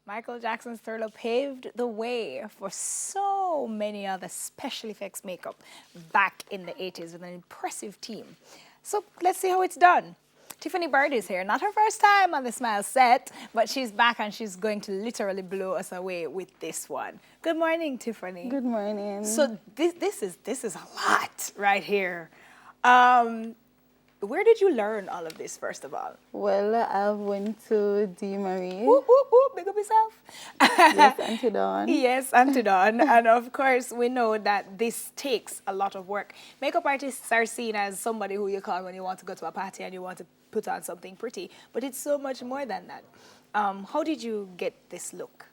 Michael Jackson's Thriller paved the way for so many other special effects makeup back in the 80s with an impressive team. So let's see how it's done. Tiffany Bird is here. Not her first time on the Smile set, but she's back and she's going to literally blow us away with this one. Good morning, Tiffany. Good morning. So this is a lot right here. Where did you learn all of this, first of all? Well, I went to D. Marie. Whoop, whoop, whoop, big up yourself. Yes, Auntie Dawn. Yes, Auntie Dawn. And of course, we know that this takes a lot of work. Makeup artists are seen as somebody who you call when you want to go to a party and you want to put on something pretty. But it's so much more than that. How did you get this look?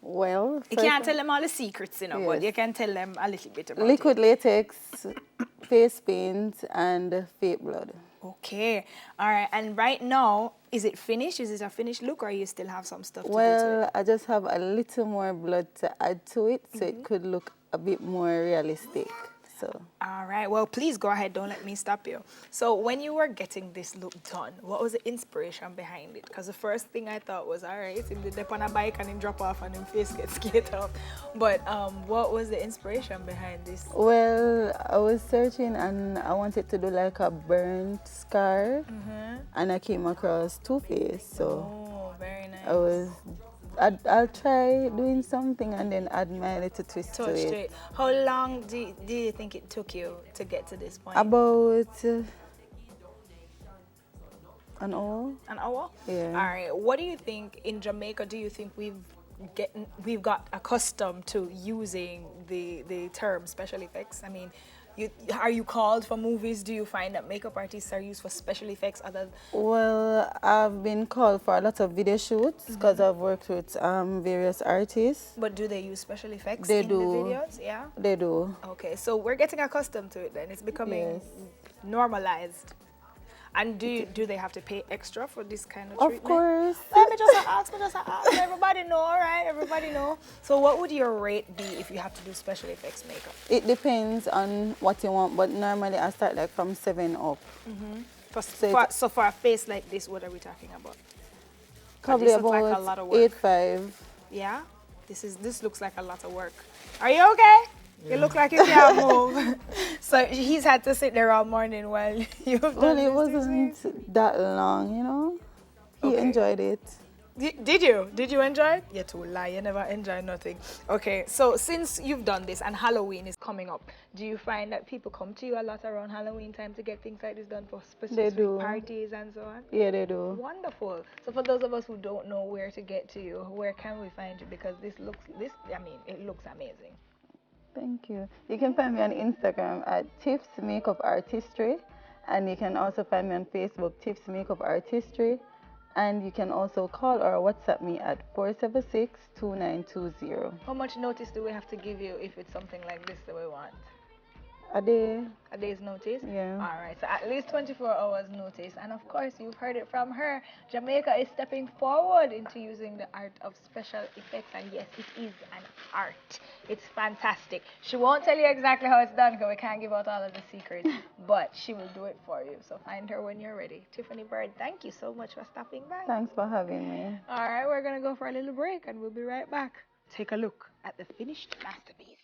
Well, You can't tell them all the secrets, you know, but you can tell them a little bit about liquid latex, face paint, and fake blood. Okay. All right. And right now, is it finished? Is it a finished look, or you still have some stuff to do to Well, it? I just have a little more blood to add to it, so it could look a bit more realistic. So. All right. Well, please go ahead. Don't let me stop you. So when you were getting this look done, what was the inspiration behind it? Because the first thing I thought was, all right, him dip on a bike and him drop off and him face get skate up. But what was the inspiration behind this? Well, I was searching and I wanted to do like a burnt scar, and I came across Too Faced. So Oh, very nice. I'll try doing something and then add my little twist to it. How long do you think it took you to get to this point? About an hour. An hour? Yeah. All right. What do you think in Jamaica? Do you think we've got accustomed to using the term special effects? I mean, are you called for movies? Do you find that makeup artists are used for special effects other? Well, I've been called for a lot of video shoots because I've worked with various artists. But do they use special effects They in do. the videos? Yeah. They do. Okay, so we're getting accustomed to it then. It's becoming normalized. And do they have to pay extra for this kind of treatment? Of course. Let me just ask. Everybody know, right? Everybody know. So what would your rate be if you have to do special effects makeup? It depends on what you want, but normally I start like from 7 up. So for a face like this, what are we talking about? Probably this looks about like a lot of work. 8.5. Yeah? This looks like a lot of work. Are you okay? You look like you can't move. So he's had to sit there all morning while you've done Well, it this wasn't that long, you know. He Okay. enjoyed it. Did you? Did you enjoy it? You're too lie. You never enjoy nothing. Okay, so since you've done this and Halloween is coming up, do you find that people come to you a lot around Halloween time to get things like this done for specific do. parties and so on? Yeah, they do. Wonderful. So for those of us who don't know where to get to you, where can we find you? Because it looks amazing. Thank you. You can find me on Instagram at Tiff's Makeup Artistry, and you can also find me on Facebook, Tiff's Makeup Artistry, and you can also call or WhatsApp me at 476-2920. How much notice do we have to give you if it's something like this that we want? A day. A day's notice? Yeah. All right, so at least 24 hours notice. And of course, you've heard it from her. Jamaica is stepping forward into using the art of special effects. And yes, it is an art. It's fantastic. She won't tell you exactly how it's done because we can't give out all of the secrets. But she will do it for you. So find her when you're ready. Tiffany Bird, thank you so much for stopping by. Thanks for having me. All right, we're going to go for a little break and we'll be right back. Take a look at the finished masterpiece.